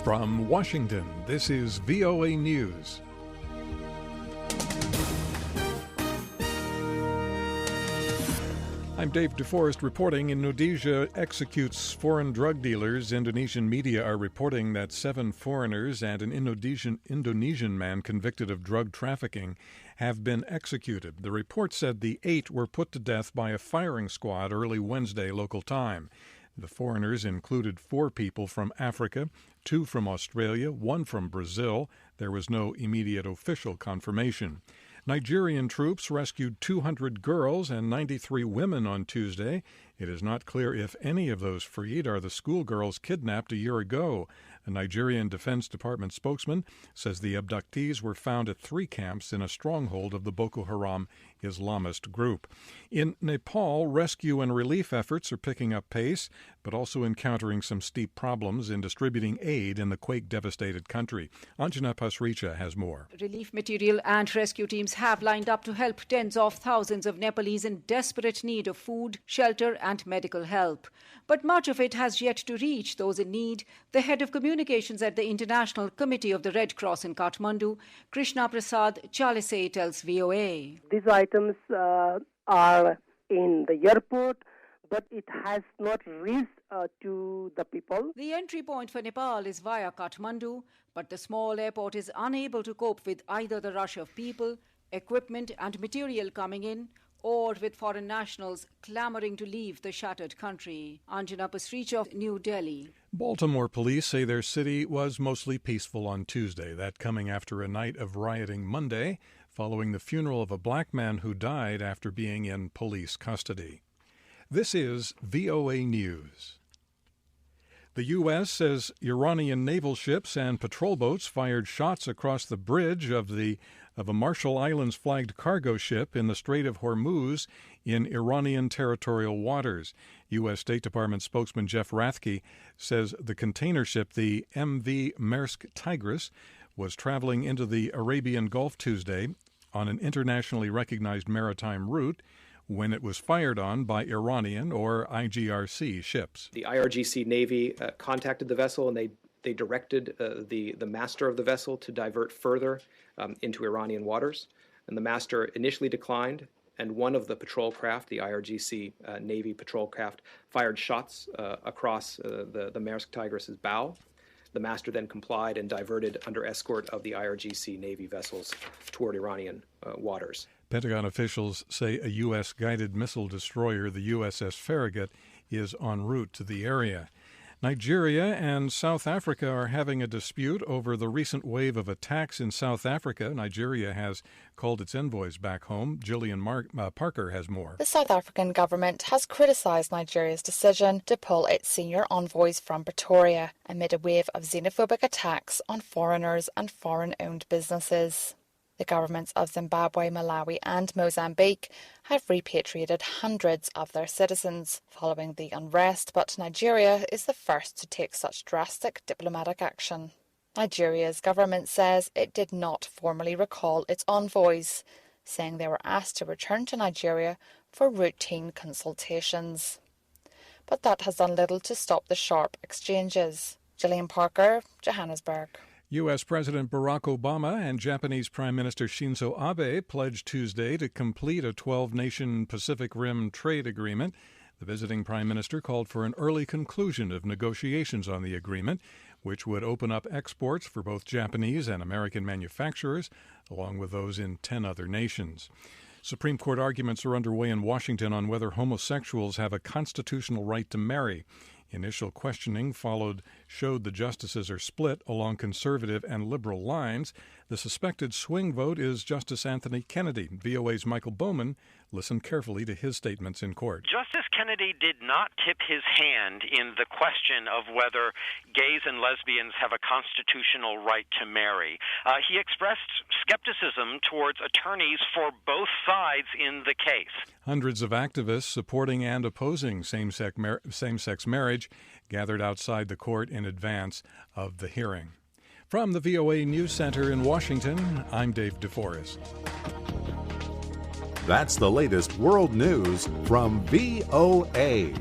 From Washington, this is VOA News. I'm David Forrest reporting. Indonesia executes foreign drug dealers. Indonesian media are reporting that 7 foreigners and an Indonesian man convicted of drug trafficking have been executed. The report said the 8 were put to death by a firing squad early Wednesday local time. The foreigners included 4 people from Africa, 2 from Australia, 1 from Brazil. There was no immediate official confirmation. Nigerian troops rescued 200 girls and 93 women on Tuesday. It is not clear if any of those freed are the schoolgirls kidnapped a year ago. A Nigerian Defense Department spokesman says the abductees were found at 3 camps in a stronghold of the Boko Haram Islamist group. In Nepal, rescue and relief efforts are picking up pace, but also encountering some steep problems in distributing aid in the quake-devastated country. Anjana Pasricha has more. Relief material and rescue teams have lined up to help tens of thousands of Nepalese in desperate need of food, shelter, and medical help. But much of it has yet to reach those in need. The head of communications at the International Committee of the Red Cross in Kathmandu, Krishna Prasad Chalise, tells VOA. These items are in the airport, but it has not reached to the people. The entry point for Nepal is via Kathmandu, but the small airport is unable to cope with either the rush of people, equipment and material coming in, or with foreign nationals clamoring to leave the shattered country. Anjana Pasricha, New Delhi. Baltimore police say their city was mostly peaceful on Tuesday, that coming after a night of rioting Monday, following the funeral of a black man who died after being in police custody. This is VOA News. The U.S. says Iranian naval ships and patrol boats fired shots across the bridge of a Marshall Islands flagged cargo ship in the Strait of Hormuz in Iranian territorial waters. U.S. State Department spokesman Jeff Rathke says the container ship, the MV Maersk Tigris, was traveling into the Arabian Gulf Tuesday on an internationally recognized maritime route when it was fired on by Iranian or IGRC ships. The IRGC Navy contacted the vessel and they directed the master of the vessel to divert further into Iranian waters. And the master initially declined, and one of the patrol craft, the IRGC Navy patrol craft, fired shots across the Maersk Tigris's bow. The master then complied and diverted under escort of the IRGC Navy vessels toward Iranian waters. Pentagon officials say a U.S. guided missile destroyer, the USS Farragut, is en route to the area. Nigeria and South Africa are having a dispute over the recent wave of attacks in South Africa. Nigeria has called its envoys back home. Gillian Parker has more. The South African government has criticised Nigeria's decision to pull its senior envoys from Pretoria amid a wave of xenophobic attacks on foreigners and foreign-owned businesses. The governments of Zimbabwe, Malawi and Mozambique have repatriated hundreds of their citizens following the unrest, but Nigeria is the first to take such drastic diplomatic action. Nigeria's government says it did not formally recall its envoys, saying they were asked to return to Nigeria for routine consultations. But that has done little to stop the sharp exchanges. Gillian Parker, Johannesburg. U.S. President Barack Obama and Japanese Prime Minister Shinzo Abe pledged Tuesday to complete a 12-nation Pacific Rim trade agreement. The visiting prime minister called for an early conclusion of negotiations on the agreement, which would open up exports for both Japanese and American manufacturers, along with those in 10 other nations. Supreme Court arguments are underway in Washington on whether homosexuals have a constitutional right to marry. Initial questioning showed the justices are split along conservative and liberal lines. The suspected swing vote is Justice Anthony Kennedy. VOA's Michael Bowman listened carefully to his statements in court. Justice Kennedy did not tip his hand in the question of whether gays and lesbians have a constitutional right to marry. He expressed skepticism towards attorneys for both sides in the case. Hundreds of activists supporting and opposing same-sex marriage gathered outside the court in advance of the hearing. From the VOA News Center in Washington, I'm Dave DeForest. That's the latest world news from VOA.